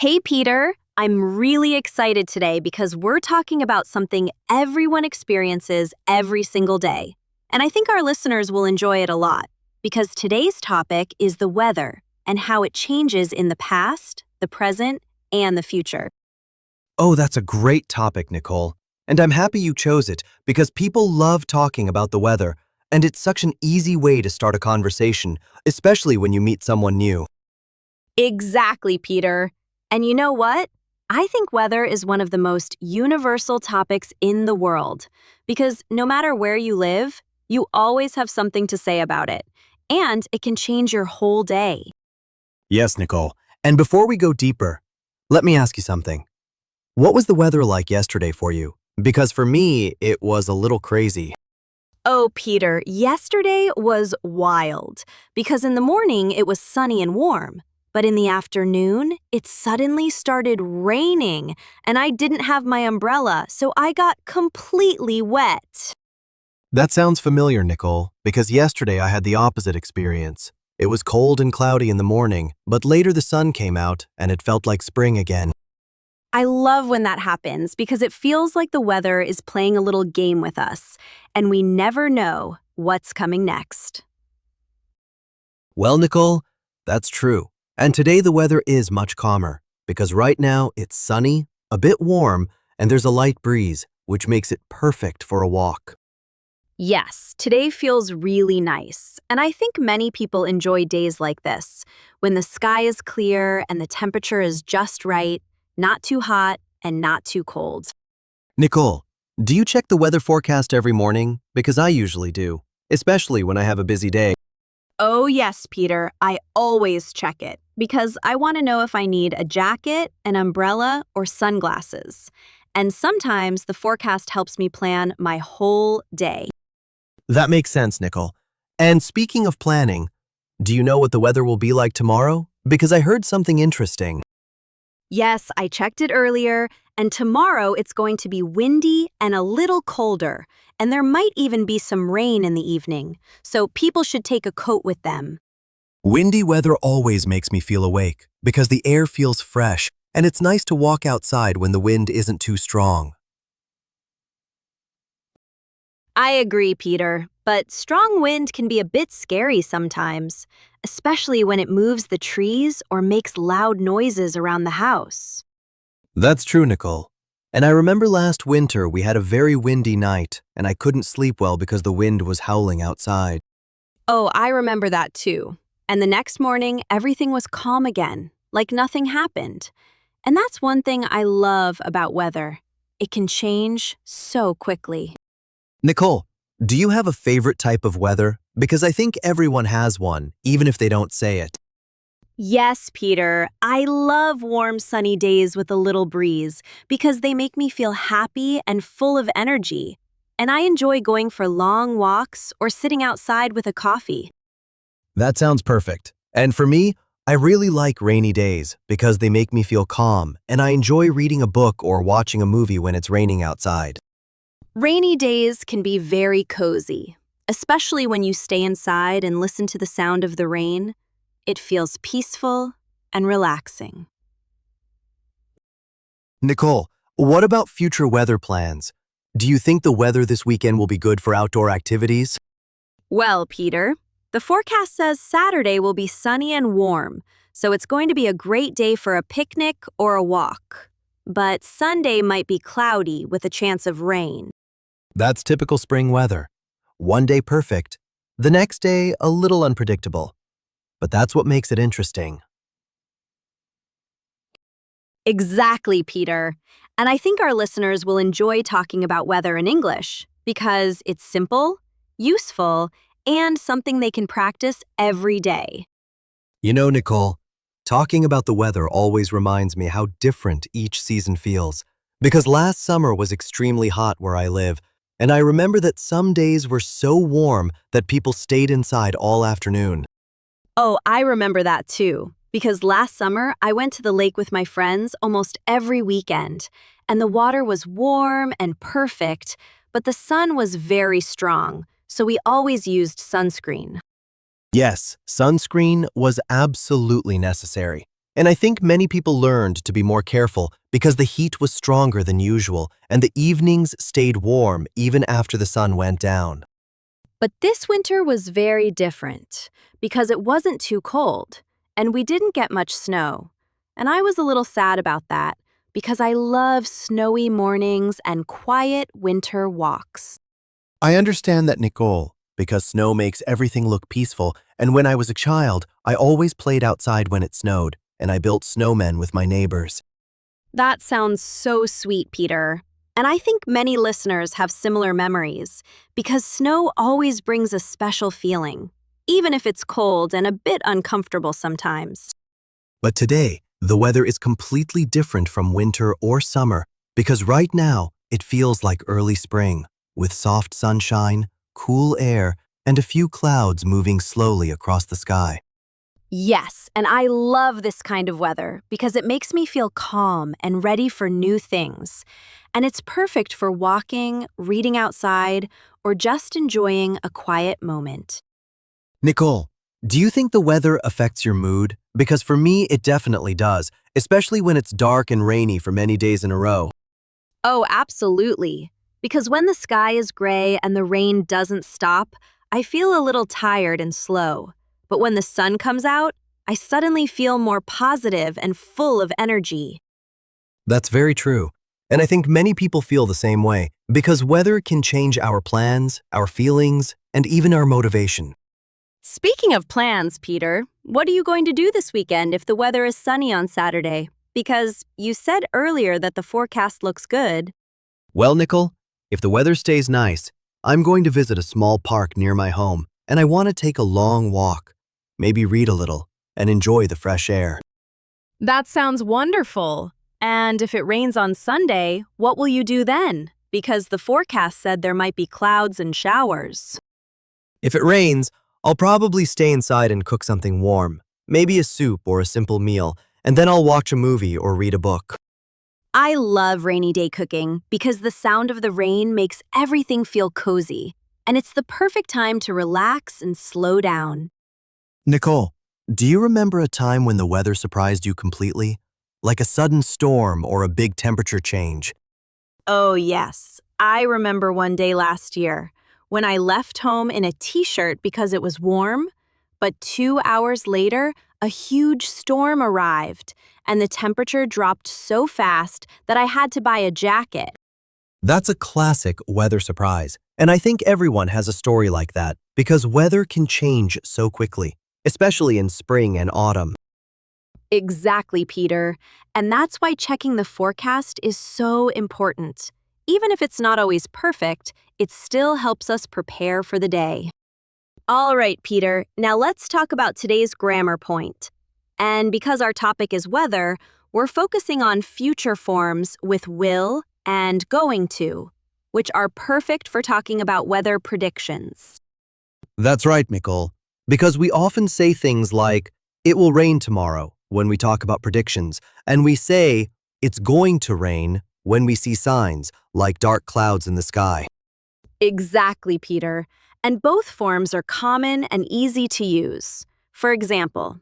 Hey, Peter. I'm really excited today because we're talking about something everyone experiences every single day. And I think our listeners will enjoy it a lot because today's topic is the weather and how it changes in the past, the present, and the future. Oh, that's a great topic, Nicole. And I'm happy you chose it because people love talking about the weather, and it's such an easy way to start a conversation, especially when you meet someone new. Exactly, Peter. And you know what? I think weather is one of the most universal topics in the world because no matter where you live, you always have something to say about it, and it can change your whole day. Yes, Nicole. And before we go deeper, let me ask you something. What was the weather like yesterday for you? Because for me, it was a little crazy. Oh, Peter, yesterday was wild because in the morning it was sunny and warm, but in the afternoon it suddenly started raining and I didn't have my umbrella, so I got completely wet. That sounds familiar, Nicole, because yesterday I had the opposite experience. It was cold and cloudy in the morning, but later the sun came out and it felt like spring again. I love when that happens because it feels like the weather is playing a little game with us, and we never know what's coming next. Well, Nicole, that's true. And today the weather is much calmer because right now it's sunny, a bit warm, and there's a light breeze, which makes it perfect for a walk. Yes, today feels really nice, and I think many people enjoy days like this, when the sky is clear and the temperature is just right, not too hot and not too cold. Nicole, do you check the weather forecast every morning? Because I usually do, especially when I have a busy day. Oh yes, Peter, I always check it because I want to know if I need a jacket, an umbrella, or sunglasses. And sometimes the forecast helps me plan my whole day. That makes sense, Nicole. And speaking of planning, do you know what the weather will be like tomorrow? Because I heard something interesting. Yes, I checked it earlier, and tomorrow it's going to be windy and a little colder, and there might even be some rain in the evening, so people should take a coat with them. Windy weather always makes me feel awake because the air feels fresh and it's nice to walk outside when the wind isn't too strong. I agree, Peter, but strong wind can be a bit scary sometimes, especially when it moves the trees or makes loud noises around the house. That's true, Nicole. And I remember last winter we had a very windy night and I couldn't sleep well because the wind was howling outside. Oh, I remember that too. And the next morning, everything was calm again, like nothing happened. And that's one thing I love about weather. It can change so quickly. Nicole, do you have a favorite type of weather? Because I think everyone has one, even if they don't say it. Yes, Peter, I love warm sunny days with a little breeze because they make me feel happy and full of energy. And I enjoy going for long walks or sitting outside with a coffee. That sounds perfect. And for me, I really like rainy days because they make me feel calm and I enjoy reading a book or watching a movie when it's raining outside. Rainy days can be very cozy, especially when you stay inside and listen to the sound of the rain. It feels peaceful and relaxing. Nicole, what about future weather plans? Do you think the weather this weekend will be good for outdoor activities? Well, Peter, the forecast says Saturday will be sunny and warm, so it's going to be a great day for a picnic or a walk. But Sunday might be cloudy with a chance of rain. That's typical spring weather. One day perfect, the next day a little unpredictable. But that's what makes it interesting. Exactly, Peter. And I think our listeners will enjoy talking about weather in English because it's simple, useful, and something they can practice every day. You know, Nicole, talking about the weather always reminds me how different each season feels. Because last summer was extremely hot where I live, and I remember that some days were so warm that people stayed inside all afternoon. Oh, I remember that too, because last summer I went to the lake with my friends almost every weekend, and the water was warm and perfect, but the sun was very strong, so we always used sunscreen. Yes, sunscreen was absolutely necessary. And I think many people learned to be more careful because the heat was stronger than usual and the evenings stayed warm even after the sun went down. But this winter was very different because it wasn't too cold and we didn't get much snow. And I was a little sad about that because I love snowy mornings and quiet winter walks. I understand that, Nicole, because snow makes everything look peaceful, and when I was a child, I always played outside when it snowed, and I built snowmen with my neighbors. That sounds so sweet, Peter. And I think many listeners have similar memories because snow always brings a special feeling, even if it's cold and a bit uncomfortable sometimes. But today, the weather is completely different from winter or summer because right now it feels like early spring, with soft sunshine, cool air, and a few clouds moving slowly across the sky. Yes, and I love this kind of weather because it makes me feel calm and ready for new things. And it's perfect for walking, reading outside, or just enjoying a quiet moment. Nicole, do you think the weather affects your mood? Because for me, it definitely does, especially when it's dark and rainy for many days in a row. Oh, absolutely. Because when the sky is gray and the rain doesn't stop, I feel a little tired and slow. But when the sun comes out, I suddenly feel more positive and full of energy. That's very true. And I think many people feel the same way because weather can change our plans, our feelings, and even our motivation. Speaking of plans, Peter, what are you going to do this weekend if the weather is sunny on Saturday? Because you said earlier that the forecast looks good. Well, Nicole, if the weather stays nice, I'm going to visit a small park near my home, and I want to take a long walk, maybe read a little, and enjoy the fresh air. That sounds wonderful. And if it rains on Sunday, what will you do then? Because the forecast said there might be clouds and showers. If it rains, I'll probably stay inside and cook something warm, maybe a soup or a simple meal, and then I'll watch a movie or read a book. I love rainy day cooking because the sound of the rain makes everything feel cozy, and it's the perfect time to relax and slow down. Nicole, do you remember a time when the weather surprised you completely? Like a sudden storm or a big temperature change? Oh, yes. I remember one day last year when I left home in a t-shirt because it was warm, but 2 hours later, a huge storm arrived, and the temperature dropped so fast that I had to buy a jacket. That's a classic weather surprise, and I think everyone has a story like that because weather can change so quickly, especially in spring and autumn. Exactly, Peter. And that's why checking the forecast is so important. Even if it's not always perfect, it still helps us prepare for the day. All right, Peter, now let's talk about today's grammar point. And because our topic is weather, we're focusing on future forms with will and going to, which are perfect for talking about weather predictions. That's right, Nicole, because we often say things like, it will rain tomorrow when we talk about predictions, and we say, it's going to rain when we see signs like dark clouds in the sky. Exactly, Peter. And both forms are common and easy to use. For example,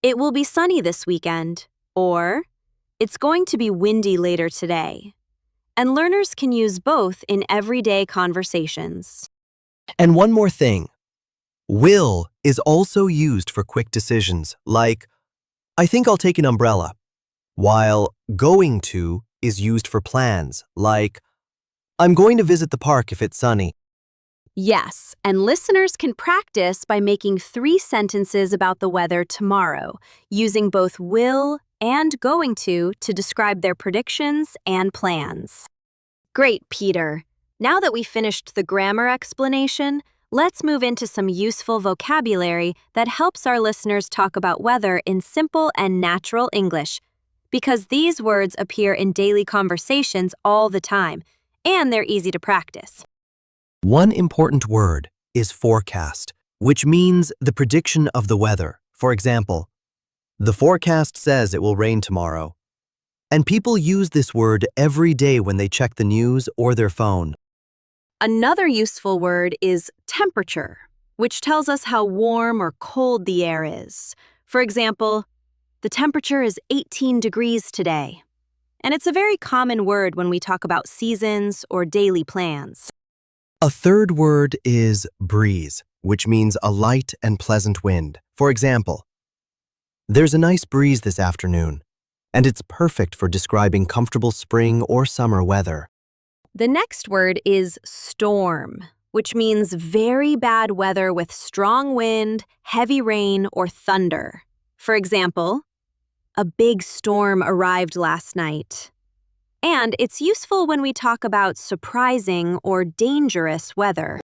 it will be sunny this weekend, or it's going to be windy later today. And learners can use both in everyday conversations. And one more thing, will is also used for quick decisions like, I think I'll take an umbrella, while going to is used for plans like, I'm going to visit the park if it's sunny. Yes, and listeners can practice by making 3 sentences about the weather tomorrow, using both will and going to describe their predictions and plans. Great, Peter. Now that we finished the grammar explanation, let's move into some useful vocabulary that helps our listeners talk about weather in simple and natural English, because these words appear in daily conversations all the time, and they're easy to practice. One important word is forecast, which means the prediction of the weather. For example, the forecast says it will rain tomorrow. And people use this word every day when they check the news or their phone. Another useful word is temperature, which tells us how warm or cold the air is. For example, The temperature is 18 degrees today. And it's a very common word when we talk about seasons or daily plans. A third word is breeze, which means a light and pleasant wind. For example, there's a nice breeze this afternoon, and it's perfect for describing comfortable spring or summer weather. The next word is storm, which means very bad weather with strong wind, heavy rain, or thunder. For example, a big storm arrived last night. And it's useful when we talk about surprising or dangerous weather.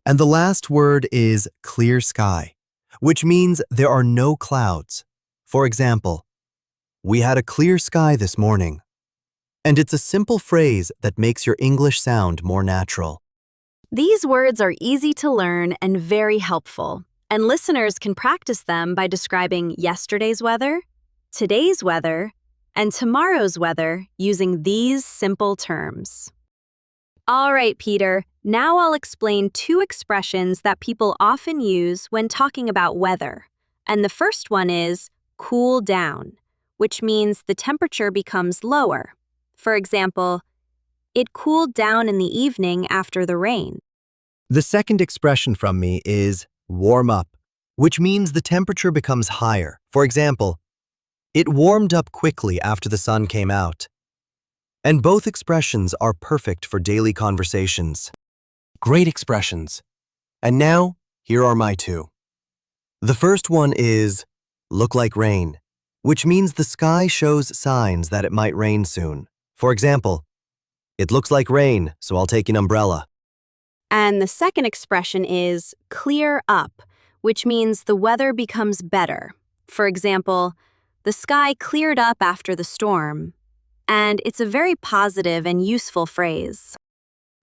And the last word is clear sky, which means there are no clouds. For example, we had a clear sky this morning. And it's a simple phrase that makes your English sound more natural. These words are easy to learn and very helpful, and listeners can practice them by describing yesterday's weather, today's weather, and tomorrow's weather using these simple terms. All right, Peter, now I'll explain two expressions that people often use when talking about weather. And the first one is cool down, which means the temperature becomes lower. For example, it cooled down in the evening after the rain. The second expression from me is warm up, which means the temperature becomes higher. For example, it warmed up quickly after the sun came out. And both expressions are perfect for daily conversations. Great expressions. And now, here are my two. The first one is look like rain, which means the sky shows signs that it might rain soon. For example, it looks like rain, so I'll take an umbrella. And the second expression is clear up, which means the weather becomes better. For example, the sky cleared up after the storm. And it's a very positive and useful phrase.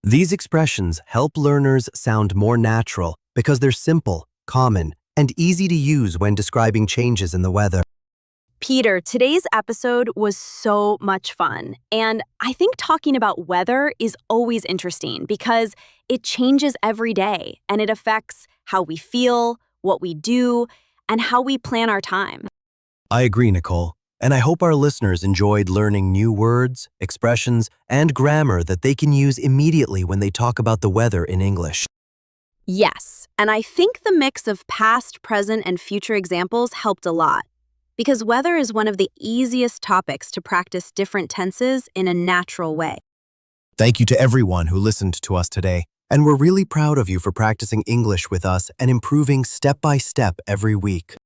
These expressions help learners sound more natural because they're simple, common, and easy to use when describing changes in the weather. Peter, today's episode was so much fun. And I think talking about weather is always interesting because it changes every day and it affects how we feel, what we do, and how we plan our time. I agree, Nicole, and I hope our listeners enjoyed learning new words, expressions, and grammar that they can use immediately when they talk about the weather in English. Yes, and I think the mix of past, present, and future examples helped a lot. Because weather is one of the easiest topics to practice different tenses in a natural way. Thank you to everyone who listened to us today, and we're really proud of you for practicing English with us and improving step by step every week.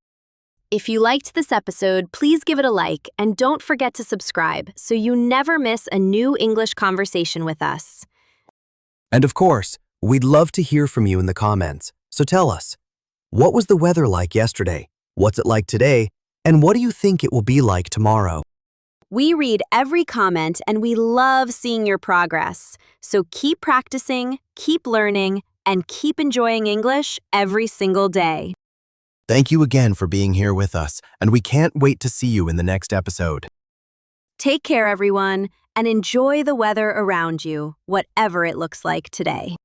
If you liked this episode, please give it a like and don't forget to subscribe so you never miss a new English conversation with us. And of course, we'd love to hear from you in the comments, so tell us, what was the weather like yesterday? What's it like today? And what do you think it will be like tomorrow? We read every comment and we love seeing your progress. So keep practicing, keep learning, and keep enjoying English every single day. Thank you again for being here with us, and we can't wait to see you in the next episode. Take care, everyone, and enjoy the weather around you, whatever it looks like today.